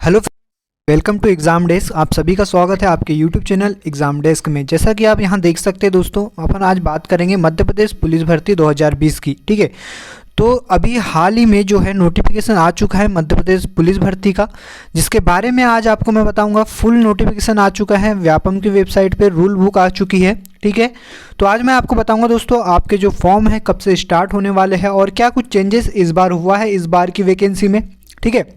Hello, welcome to exam desk. आप सभी का स्वागत है आपके यूट्यूब चैनल एग्ज़ाम डेस्क में। जैसा कि आप यहां देख सकते हैं दोस्तों, अपन आज बात करेंगे मध्य प्रदेश पुलिस भर्ती 2020 की। ठीक है, तो अभी हाल ही में जो है नोटिफिकेशन आ चुका है मध्य प्रदेश पुलिस भर्ती का, जिसके बारे में आज आपको मैं बताऊंगा। फुल नोटिफिकेशन आ चुका है, व्यापम की वेबसाइट पे रूल बुक आ चुकी है। ठीक है, तो आज मैं आपको बताऊंगा दोस्तों आपके जो फॉर्म है कब से स्टार्ट होने वाले हैं और क्या कुछ चेंजेस इस बार हुआ है इस बार की वैकेंसी में। ठीक है,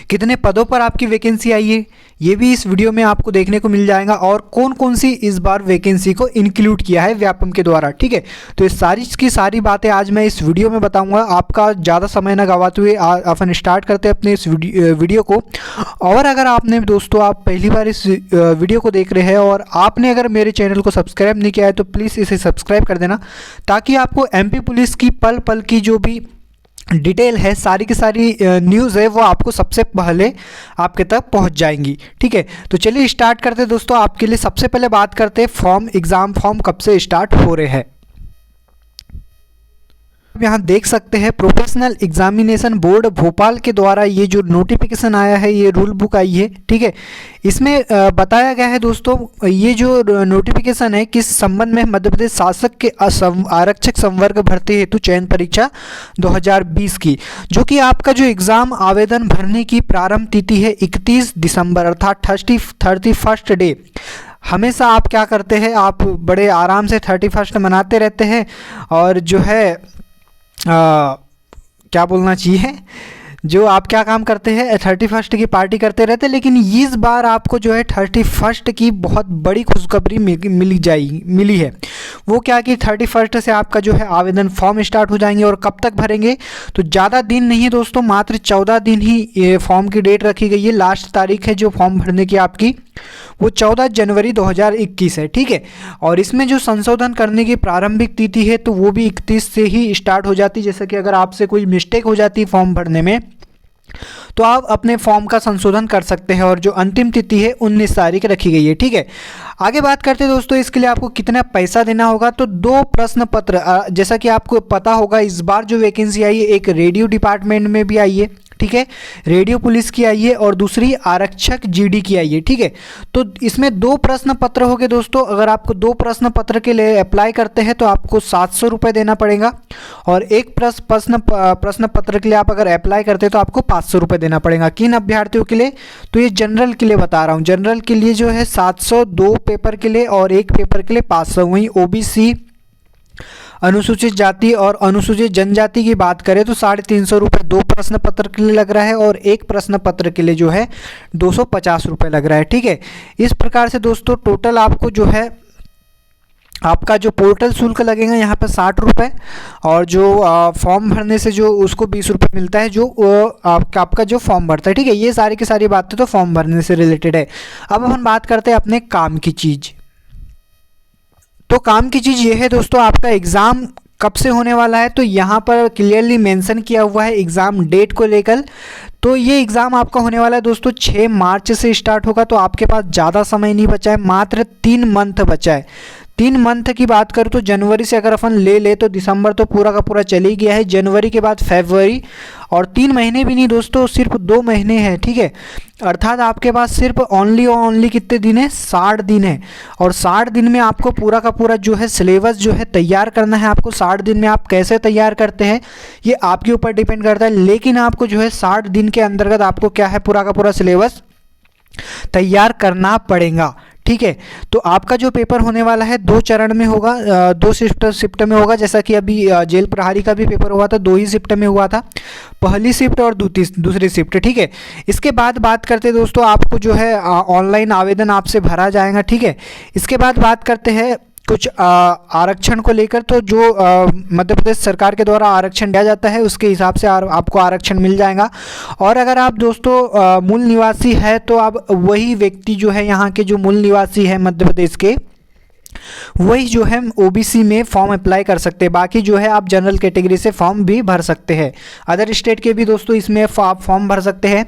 कितने पदों पर आपकी वैकेंसी आई है ये भी इस वीडियो में आपको देखने को मिल जाएगा, और कौन कौन सी इस बार वैकेंसी को इंक्लूड किया है व्यापम के द्वारा। ठीक है, तो इस सारी की सारी बातें आज मैं इस वीडियो में बताऊंगा। आपका ज़्यादा समय ना गवाते हुए अपन स्टार्ट करते हैं अपने इस वीडियो को। और अगर आपने दोस्तों आप पहली बार इस वीडियो को देख रहे हैं और आपने अगर मेरे चैनल को सब्सक्राइब नहीं किया है तो प्लीज़ इसे सब्सक्राइब कर देना, ताकि आपको एमपी पुलिस की पल पल की जो भी डिटेल है, सारी की सारी न्यूज़ है, वो आपको सबसे पहले आपके तक पहुंच जाएंगी। ठीक है, तो चलिए स्टार्ट करते हैं दोस्तों। आपके लिए सबसे पहले बात करते हैं एग्ज़ाम फॉर्म कब से स्टार्ट हो रहे हैं। आप यहाँ देख सकते हैं प्रोफेशनल एग्जामिनेशन बोर्ड भोपाल के द्वारा ये जो नोटिफिकेशन आया है, ये रूल बुक आई है। ठीक है, इसमें बताया गया है दोस्तों, ये जो नोटिफिकेशन है किस संबंध में, मध्य प्रदेश शासक के आरक्षक संवर्ग भर्ती हेतु चयन परीक्षा 2020 की, जो कि आपका जो एग्ज़ाम आवेदन भरने की प्रारंभ तिथि है 31 दिसंबर अर्थात 31st डे। हमेशा आप क्या करते हैं, आप बड़े आराम से 31 मनाते रहते हैं और जो है क्या बोलना चाहिए, जो आप क्या काम करते हैं 31 की पार्टी करते रहते हैं। लेकिन इस बार आपको जो है 31 की बहुत बड़ी खुशखबरी मिली है। वो क्या कि 31 से आपका जो है आवेदन फॉर्म स्टार्ट हो जाएंगे। और कब तक भरेंगे, तो ज़्यादा दिन नहीं है दोस्तों, मात्र 14 दिन ही ये फॉर्म की डेट रखी गई है। लास्ट तारीख है जो फॉर्म भरने की आपकी, वो 14 जनवरी 2021 है। ठीक है, और इसमें जो संशोधन करने की प्रारंभिक तिथि है तो वो भी 31 से ही स्टार्ट हो जाती है। जैसे कि अगर आपसे कोई मिस्टेक हो जाती है फॉर्म भरने में तो आप अपने फॉर्म का संशोधन कर सकते हैं, और जो अंतिम तिथि है 19 तारीख रखी गई है। ठीक है, आगे बात करते हैं दोस्तों इसके लिए आपको कितना पैसा देना होगा। तो 2 प्रश्न पत्र, जैसा कि आपको पता होगा इस बार जो वैकेंसी आई है एक रेडियो डिपार्टमेंट में भी आई है। ठीक है, रेडियो पुलिस की आई है और दूसरी आरक्षक जीडी की आई है। ठीक है, तो इसमें 2 प्रश्न पत्र हो गए दोस्तों। अगर आपको 2 प्रश्न पत्र के लिए अप्लाई करते हैं तो आपको 700 रुपये देना पड़ेगा, और एक प्रश्न पत्र के लिए आप अगर अप्लाई करते हैं तो आपको 500 रुपये देना पड़ेगा। किन अभ्यर्थियों के लिए, तो ये जनरल के लिए बता रहा हूँ। जनरल के लिए जो है 700 2 पेपर के लिए, और एक पेपर के लिए 500। वहीं ओबीसी, अनुसूचित जाति और अनुसूचित जनजाति की बात करें तो 350 रुपये 2 प्रश्न पत्र के लिए लग रहा है, और एक प्रश्न पत्र के लिए जो है 250 रुपये लग रहा है। ठीक है, इस प्रकार से दोस्तों टोटल आपको जो है आपका जो पोर्टल शुल्क लगेगा यहाँ पर 60 रुपये, और जो फॉर्म भरने से जो उसको 20 रुपये मिलता है जो आपका जो फॉर्म भरता है। ठीक है, ये सारी की सारी बातें तो फॉर्म भरने से रिलेटेड है। अब हम बात करते हैं अपने काम की चीज़। तो काम की चीज़ ये है दोस्तों, आपका एग्ज़ाम कब से होने वाला है, तो यहाँ पर क्लियरली मेंशन किया हुआ है एग्ज़ाम डेट को लेकर। तो ये एग्ज़ाम आपका होने वाला है दोस्तों 6 मार्च से स्टार्ट होगा। तो आपके पास ज़्यादा समय नहीं बचा है, मात्र 3 मंथ बचा है। 3 मंथ की बात करूँ तो जनवरी से अगर अपन ले तो दिसंबर तो पूरा का पूरा चल ही गया है। जनवरी के बाद फरवरी, और 3 महीने भी नहीं दोस्तों, सिर्फ 2 महीने हैं। ठीक है, अर्थात आपके पास सिर्फ ओनली कितने दिन है, 60 दिन है। और 60 दिन में आपको पूरा का पूरा जो है सिलेबस जो है तैयार करना है। आपको 60 दिन में आप कैसे तैयार करते हैं ये आपके ऊपर डिपेंड करता है, लेकिन आपको जो है 60 दिन के अंतर्गत आपको क्या है पूरा का पूरा सिलेबस तैयार करना पड़ेगा। ठीक है, तो आपका जो पेपर होने वाला है 2 चरण में होगा, 2 शिफ्ट में होगा। जैसा कि अभी जेल प्रहरी का भी पेपर हुआ था, 2 ही शिफ्ट में हुआ था, पहली शिफ्ट और दूसरी शिफ्ट। ठीक है, इसके बाद बात करते हैं दोस्तों, आपको जो है ऑनलाइन आवेदन आपसे भरा जाएगा। ठीक है, इसके बाद बात करते हैं कुछ आरक्षण को लेकर। तो जो मध्य प्रदेश सरकार के द्वारा आरक्षण दिया जाता है उसके हिसाब से आपको आरक्षण मिल जाएगा। और अगर आप दोस्तों मूल निवासी है तो आप वही व्यक्ति जो है यहाँ के जो मूल निवासी है मध्य प्रदेश के, वही जो है ओबीसी में फॉर्म अप्लाई कर सकते हैं। बाकी जो है आप जनरल कैटेगरी से फॉर्म भी भर सकते हैं। अदर स्टेट के भी दोस्तों इसमें आप फॉर्म भर सकते हैं।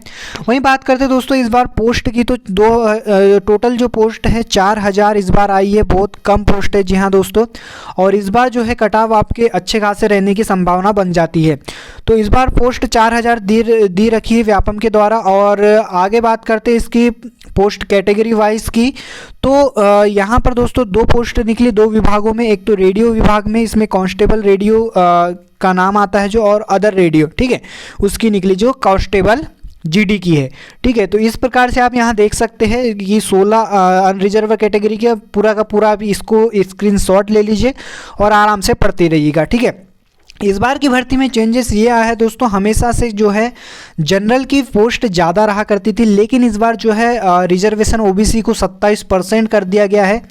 वहीं बात करते हैं दोस्तों इस बार पोस्ट की, तो टोटल जो पोस्ट है 4000 इस बार आई है। बहुत कम पोस्ट है, जी हाँ दोस्तों। और इस बार जो है कटाव आपके अच्छे खासे रहने की संभावना बन जाती है। तो इस बार पोस्ट 4000 दी रखी है व्यापम के द्वारा। और आगे बात करते हैं इसकी पोस्ट कैटेगरी वाइज की, तो यहाँ पर दोस्तों 2 पोस्ट निकली 2 विभागों में। एक तो रेडियो विभाग में, इसमें कांस्टेबल रेडियो का नाम आता है जो, और अदर रेडियो, ठीक है, उसकी निकली जो कांस्टेबल जीडी की है, ठीक है। तो इस प्रकार से आप यहाँ देख सकते हैं ये 16 अनरिजर्व कैटेगरी के पूरा का पूरा आप इसको स्क्रीनशॉट ले लीजिए और आराम से पढ़ते रहिएगा, ठीक है। इस बार की भर्ती में चेंजेस ये आया है दोस्तों, हमेशा से जो है जनरल की पोस्ट ज़्यादा रहा करती थी, लेकिन इस बार जो है रिजर्वेशन ओबीसी को 27% कर दिया गया है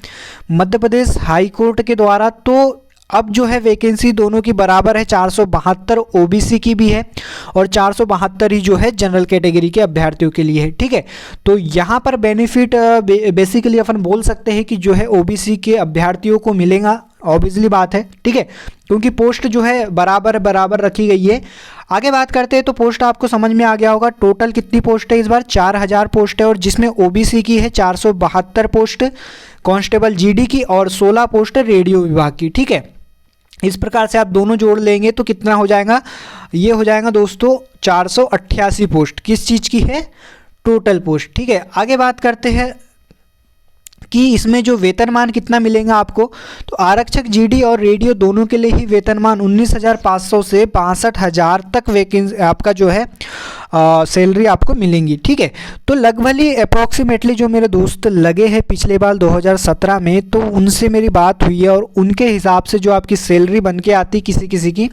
मध्य प्रदेश हाई कोर्ट के द्वारा। तो अब जो है वैकेंसी दोनों की बराबर है, 472 ओबीसी की भी है और 472 ही जो है जनरल कैटेगरी के अभ्यर्थियों के लिए है, ठीक है। तो यहाँ पर बेनिफिट बेसिकली अपन बोल सकते हैं कि जो है ओबीसी के अभ्यर्थियों को मिलेगा, ऑब्वियसली बात है, ठीक है, क्योंकि पोस्ट जो है बराबर रखी गई है। आगे बात करते हैं तो पोस्ट आपको समझ में आ गया होगा। टोटल कितनी पोस्ट है इस बार? 4000 पोस्ट है, और जिसमें ओबीसी की है 472 पोस्ट, कांस्टेबल जीडी की, और 16 पोस्ट रेडियो विभाग की, ठीक है। इस प्रकार से आप दोनों जोड़ लेंगे तो कितना हो जाएगा? ये हो जाएगा दोस्तों 488 पोस्ट। किस चीज़ की है? टोटल पोस्ट, ठीक है। आगे बात करते हैं कि इसमें जो वेतनमान कितना मिलेगा आपको, तो आरक्षक जीडी और रेडियो दोनों के लिए ही वेतनमान 19,500 से 62,000 तक वैकेंसी आपका जो है सैलरी आपको मिलेंगी, ठीक है। तो लगभग ही अप्रॉक्सीमेटली जो मेरे दोस्त लगे हैं पिछले बार 2017 में, तो उनसे मेरी बात हुई है और उनके हिसाब से जो आपकी सैलरी बन के आती किसी किसी की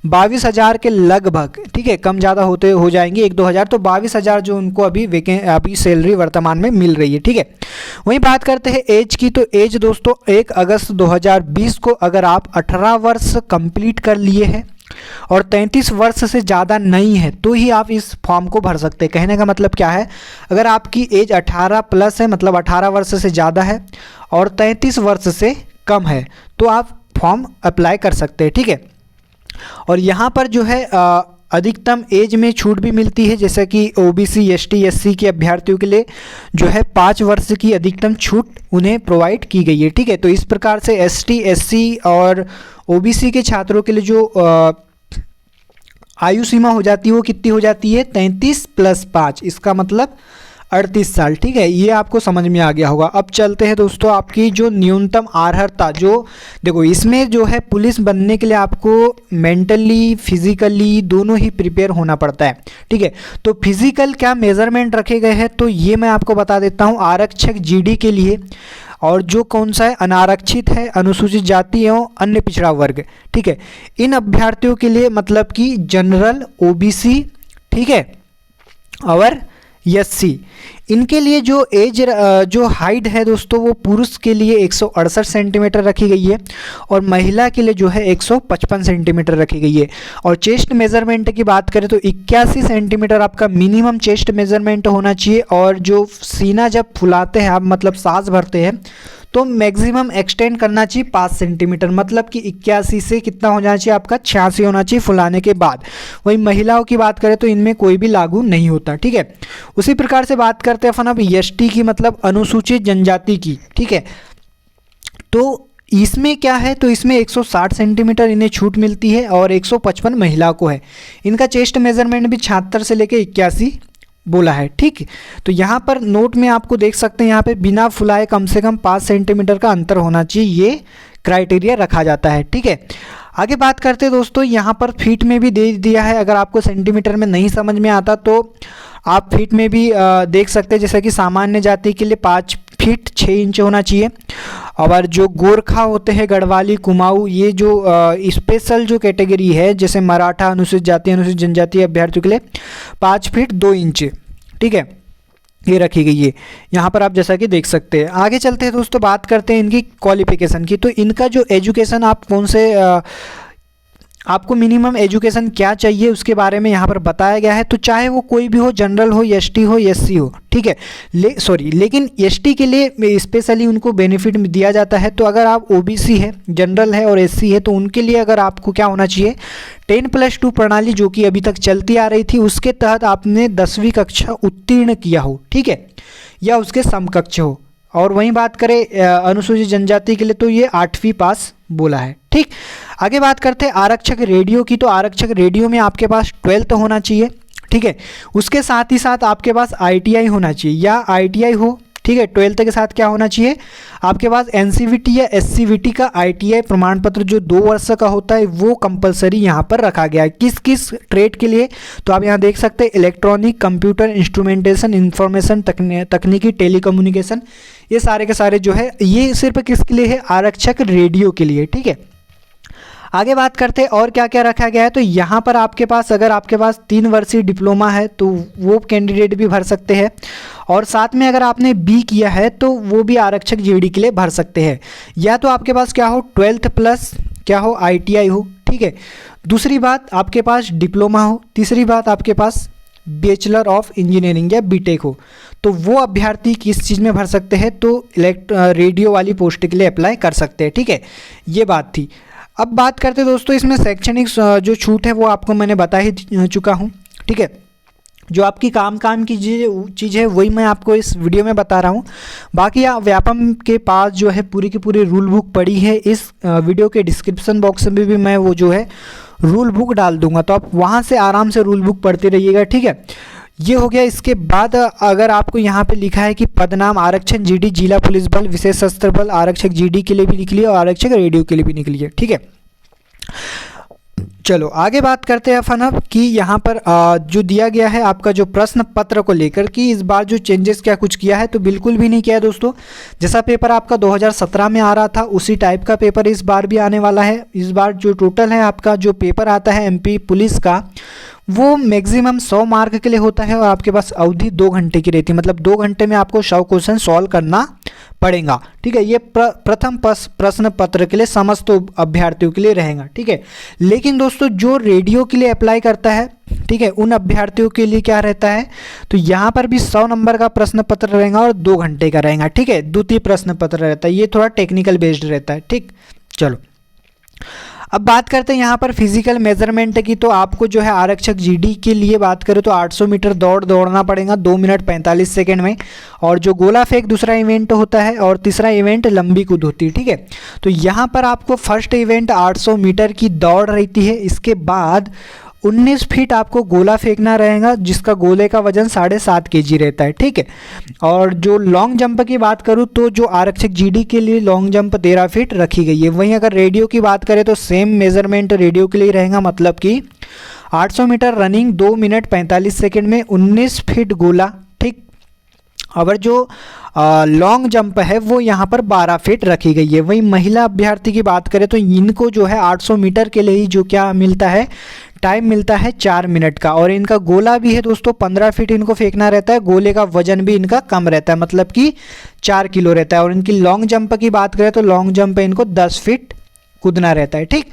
22,000 के लगभग, ठीक है, कम ज़्यादा होते हो जाएंगे 1-2 हज़ार, तो 22,000 जो उनको अभी सैलरी वर्तमान में मिल रही है, ठीक है। वहीं बात करते हैं एज की, तो एज दोस्तों 1 अगस्त 2020 को अगर आप 18 वर्ष कंप्लीट कर लिए हैं और 33 वर्ष से ज़्यादा नहीं है तो ही आप इस फॉर्म को भर सकते हैं। कहने का मतलब क्या है, अगर आपकी एज 18 प्लस है, मतलब 18 वर्ष से ज़्यादा है और 33 वर्ष से कम है, तो आप फॉर्म अप्लाई कर सकते हैं, ठीक है। और यहाँ पर जो है अधिकतम एज में छूट भी मिलती है, जैसे कि ओबीसी एसटी एससी के अभ्यर्थियों के लिए जो है 5 वर्ष की अधिकतम छूट उन्हें प्रोवाइड की गई है, ठीक है। तो इस प्रकार से एसटी एससी और ओबीसी के छात्रों के लिए जो आयु सीमा हो जाती है वो कितनी हो जाती है? 33 + 5, इसका मतलब 38 साल, ठीक है। ये आपको समझ में आ गया होगा। अब चलते हैं दोस्तों आपकी जो न्यूनतम अर्हता, जो देखो इसमें जो है पुलिस बनने के लिए आपको मेंटली फिजिकली दोनों ही प्रिपेयर होना पड़ता है, ठीक है। तो फिजिकल क्या मेजरमेंट रखे गए हैं, तो ये मैं आपको बता देता हूँ। आरक्षक जीडी के लिए, और जो कौन सा है, अनारक्षित है, अनुसूचित जाति एवं अन्य पिछड़ा वर्ग, ठीक है, इन अभ्यर्थियों के लिए मतलब कि जनरल ओबीसी, ठीक है, और एससी, इनके लिए जो एज जो हाइट है दोस्तों वो पुरुष के लिए 168 सेंटीमीटर रखी गई है और महिला के लिए जो है 155 सेंटीमीटर रखी गई है। और चेस्ट मेजरमेंट की बात करें तो 81 सेंटीमीटर आपका मिनिमम चेस्ट मेजरमेंट होना चाहिए। और जो सीना जब फुलाते हैं आप, मतलब सांस भरते हैं, तो मैक्सिमम एक्सटेंड करना चाहिए 5 सेंटीमीटर, मतलब कि 81 से कितना हो जाना चाहिए आपका 86 होना चाहिए फुलाने के बाद। वहीं महिलाओं की बात करें तो इनमें कोई भी लागू नहीं होता, ठीक है। उसी प्रकार से बात करते हैं अपन अब एसटी की, मतलब अनुसूचित जनजाति की, ठीक है। तो इसमें क्या है, तो इसमें 160 सेंटीमीटर इन्हें छूट मिलती है और 155 महिलाओं को है। इनका चेस्ट मेजरमेंट भी 76 से लेकर 81 बोला है, ठीक। तो यहाँ पर नोट में आपको देख सकते हैं, यहाँ पे बिना फुलाए कम से कम 5 सेंटीमीटर का अंतर होना चाहिए, ये क्राइटेरिया रखा जाता है, ठीक है। आगे बात करते हैं दोस्तों, यहाँ पर फीट में भी दे दिया है। अगर आपको सेंटीमीटर में नहीं समझ में आता तो आप फीट में भी देख सकते हैं। जैसे कि सामान्य जाति के लिए 5 फीट 6 इंच होना चाहिए, और जो गोरखा होते हैं, गढ़वाली, कुमाऊँ, ये जो स्पेशल जो कैटेगरी है, जैसे मराठा, अनुसूचित जाति, अनुसूचित जनजाति अभ्यर्थियों के लिए 5 फीट 2 इंच, ठीक है, ये रखी गई है। यहाँ पर आप जैसा कि देख सकते हैं। आगे चलते हैं दोस्तों, बात करते हैं इनकी क्वालिफिकेशन की। तो इनका जो एजुकेशन आप कौन से आपको मिनिमम एजुकेशन क्या चाहिए उसके बारे में यहाँ पर बताया गया है। तो चाहे वो कोई भी हो, जनरल हो, एसटी हो, एससी हो, ठीक है, लेकिन एसटी के लिए स्पेशली उनको बेनिफिट दिया जाता है। तो अगर आप ओबीसी है, जनरल है और एससी है, तो उनके लिए अगर आपको क्या होना चाहिए, 10+2 प्रणाली जो कि अभी तक चलती आ रही थी उसके तहत आपने 10वीं कक्षा उत्तीर्ण किया हो, ठीक है, या उसके समकक्ष हो। और वहीं बात करें अनुसूचित जनजाति के लिए तो ये 8वीं पास बोला है, ठीक। आगे बात करते हैं आरक्षक रेडियो की। तो आरक्षक रेडियो में आपके पास 12th होना चाहिए, ठीक है। उसके साथ ही साथ आपके पास आईटीआई होना चाहिए या आईटीआई हो, ठीक है। 12th के साथ क्या होना चाहिए, आपके पास एनसीवीटी या एससीवीटी का आईटीआई प्रमाण पत्र जो 2 वर्ष का होता है वो कंपलसरी यहाँ पर रखा गया है। किस किस ट्रेड के लिए, तो आप यहाँ देख सकते हैं इलेक्ट्रॉनिक, कंप्यूटर, इंस्ट्रूमेंटेशन, इंफॉर्मेशन तकनीकी, टेलीकम्युनिकेशन, ये सारे के सारे जो है ये सिर्फ किसके लिए है, आरक्षक रेडियो के लिए, ठीक है। आगे बात करते हैं और क्या क्या रखा गया है। तो यहाँ पर आपके पास अगर आपके पास 3 वर्षीय डिप्लोमा है तो वो कैंडिडेट भी भर सकते हैं, और साथ में अगर आपने बी किया है तो वो भी आरक्षक जीडी के लिए भर सकते हैं। या तो आपके पास क्या हो, 12th प्लस क्या हो, आईटीआई हो, ठीक है। दूसरी बात आपके पास डिप्लोमा हो। तीसरी बात आपके पास बैचलर ऑफ इंजीनियरिंग या बीटेक हो। तो वो अभ्यर्थी किस चीज़ में भर सकते हैं, तो रेडियो वाली पोस्ट के लिए अप्लाई कर सकते हैं, ठीक है। ये बात थी। अब बात करते हैं दोस्तों इसमें शैक्षणिक जो छूट है वो आपको मैंने बता ही चुका हूँ, ठीक है। जो आपकी काम की चीज़ है वही मैं आपको इस वीडियो में बता रहा हूँ। बाकी आप व्यापम के पास जो है पूरी की पूरी रूल बुक पड़ी है। इस वीडियो के डिस्क्रिप्शन बॉक्स में भी मैं वो जो है रूल बुक डाल दूंगा, तो आप वहाँ से आराम से रूल बुक पढ़ते रहिएगा, ठीक है। ये हो गया। इसके बाद अगर आपको यहाँ पे लिखा है कि पदनाम आरक्षण जीडी, जिला पुलिस बल, विशेष सशस्त्र बल, आरक्षक जीडी के लिए भी निकली और आरक्षक रेडियो के लिए भी निकली है, ठीक है। चलो आगे बात करते हैं अपन अब कि यहाँ पर जो दिया गया है आपका जो प्रश्न पत्र को लेकर कि इस बार जो चेंजेस क्या कुछ किया है, तो बिल्कुल भी नहीं किया है दोस्तों। जैसा पेपर आपका 2017 में आ रहा था उसी टाइप का पेपर इस बार भी आने वाला है। इस बार जो टोटल है आपका जो पेपर आता है एमपी पुलिस का वो मैक्सिमम 100 मार्क के लिए होता है और आपके पास अवधि 2 घंटे की रहती है, मतलब 2 घंटे में आपको 100 क्वेश्चन सॉल्व करना पड़ेगा, ठीक है। ये प्रथम प्रश्न पत्र के लिए समस्त अभ्यर्थियों के लिए रहेगा, ठीक है। लेकिन दोस्तों जो रेडियो के लिए अप्लाई करता है, ठीक है, उन अभ्यर्थियों के लिए क्या रहता है, तो यहाँ पर भी 100 नंबर का प्रश्न पत्र रहेगा और 2 घंटे का रहेगा, ठीक है। द्वितीय प्रश्न पत्र रहता है, ये थोड़ा टेक्निकल बेस्ड रहता है, ठीक। चलो अब बात करते हैं यहाँ पर फिजिकल मेजरमेंट की। तो आपको जो है आरक्षक जीडी के लिए बात करें तो 800 मीटर दौड़ना पड़ेगा 2 मिनट 45 सेकंड में, और जो गोला फेंक दूसरा इवेंट होता है और तीसरा इवेंट लंबी कूद होती है, ठीक है। तो यहाँ पर आपको फर्स्ट इवेंट 800 मीटर की दौड़ रहती है। इसके बाद 19 फीट आपको गोला फेंकना रहेगा जिसका गोले का वजन 7.5 kg रहता है, ठीक है। और जो लॉन्ग जंप की बात करूँ तो जो आरक्षक जीडी के लिए लॉन्ग जंप 13 फीट रखी गई है। वहीं अगर रेडियो की बात करें तो सेम मेजरमेंट रेडियो के लिए रहेगा, मतलब कि 800 मीटर रनिंग 2 मिनट 45 सेकेंड में 19 फीट गोला, ठीक। और जो लॉन्ग जंप है वो यहाँ पर 12 फीट रखी गई है। वहीं महिला अभ्यर्थी की बात करें तो इनको जो है 800 मीटर के लिए ही जो क्या मिलता है, टाइम मिलता है 4 मिनट का, और इनका गोला भी है दोस्तों 15 फीट इनको फेंकना रहता है। गोले का वजन भी इनका कम रहता है, मतलब कि 4 किलो रहता है। और इनकी लॉन्ग जंप की बात करें तो लॉन्ग जंप इनको 10 फीट कूदना रहता है, ठीक।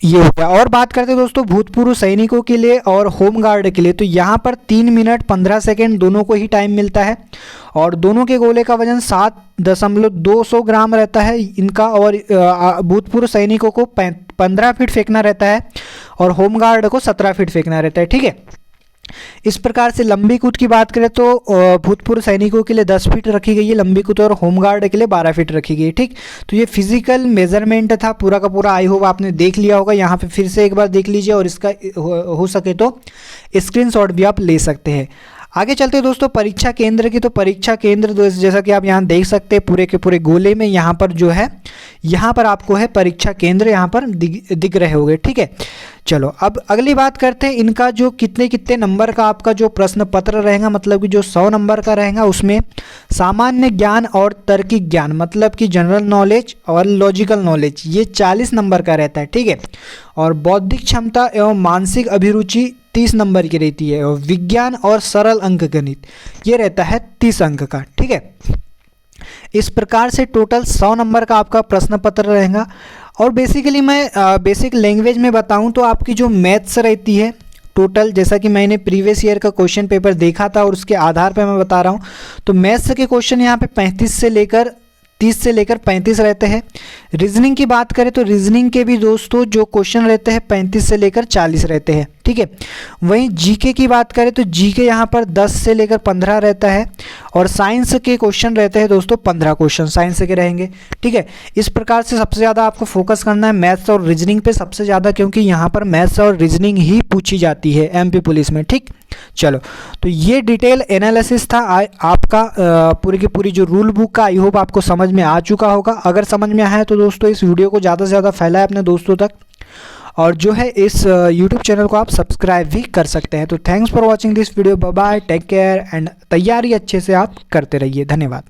ये हो गया। और बात करते हैं दोस्तों भूतपूर्व सैनिकों के लिए और होमगार्ड के लिए, तो यहाँ पर 3 मिनट 15 सेकेंड दोनों को ही टाइम मिलता है, और दोनों के गोले का वजन 7.200 ग्राम रहता है इनका। और भूतपूर्व सैनिकों को 15 फीट फेंकना रहता है और होमगार्ड को 17 फीट फेंकना रहता है, ठीक है। इस प्रकार से लंबी कूद की बात करें तो भूतपूर्व सैनिकों के लिए 10 फीट रखी गई है लंबी कूद, और होमगार्ड के लिए 12 फीट रखी गई है, ठीक। तो ये फिजिकल मेजरमेंट था पूरा का पूरा। आई होप आपने देख लिया होगा। यहाँ पे फिर से एक बार देख लीजिए, और इसका हो सके तो स्क्रीनशॉट भी आप ले सकते हैं। आगे चलते हैं दोस्तों परीक्षा केंद्र की। तो परीक्षा केंद्र जैसा कि आप यहाँ देख सकते हैं पूरे के पूरे गोले में यहाँ पर जो है, यहाँ पर आपको है परीक्षा केंद्र यहाँ पर दिख रहे होंगे, ठीक है। चलो अब अगली बात करते हैं इनका जो कितने नंबर का आपका जो प्रश्न पत्र रहेगा, मतलब कि जो 100 नंबर का रहेगा उसमें सामान्य ज्ञान और तर्किक ज्ञान, मतलब कि जनरल नॉलेज और लॉजिकल नॉलेज, ये 40 नंबर का रहता है, ठीक है। और बौद्धिक क्षमता एवं मानसिक अभिरुचि 30 नंबर की रहती है, और विज्ञान और सरल अंक गणित ये रहता है 30 अंक का, ठीक है। इस प्रकार से टोटल 100 नंबर का आपका प्रश्न पत्र रहेगा। और बेसिकली मैं बेसिक लैंग्वेज में बताऊं तो आपकी जो मैथ्स रहती है टोटल, जैसा कि मैंने प्रीवियस ईयर का क्वेश्चन पेपर देखा था और उसके आधार पे मैं बता रहा हूं, तो मैथ्स के क्वेश्चन यहाँ पे 30 से लेकर 35 रहते हैं। रीजनिंग की बात करें तो रीजनिंग के भी दोस्तों जो क्वेश्चन रहते हैं 35 से लेकर 40 रहते हैं, ठीक है। वहीं जीके की बात करें तो जीके यहाँ पर 10 से लेकर 15 रहता है और साइंस के क्वेश्चन रहते हैं दोस्तों 15 क्वेश्चन साइंस के रहेंगे, ठीक है। इस प्रकार से सबसे ज़्यादा आपको फोकस करना है मैथ्स और रीजनिंग पे सबसे ज़्यादा, क्योंकि यहाँ पर मैथ्स और रीजनिंग ही पूछी जाती है एमपी पुलिस में, ठीक। चलो, तो ये डिटेल एनालिसिस था आपका पूरी की पूरी जो रूल बुक का। आई होप आपको समझ में आ चुका होगा। अगर समझ में आया है तो दोस्तों इस वीडियो को ज़्यादा से ज़्यादा फैलाएं अपने दोस्तों तक, और जो है इस यूट्यूब चैनल को आप सब्सक्राइब भी कर सकते हैं। तो thanks for watching this video, bye bye, take care and तैयारी अच्छे से आप करते रहिए। धन्यवाद।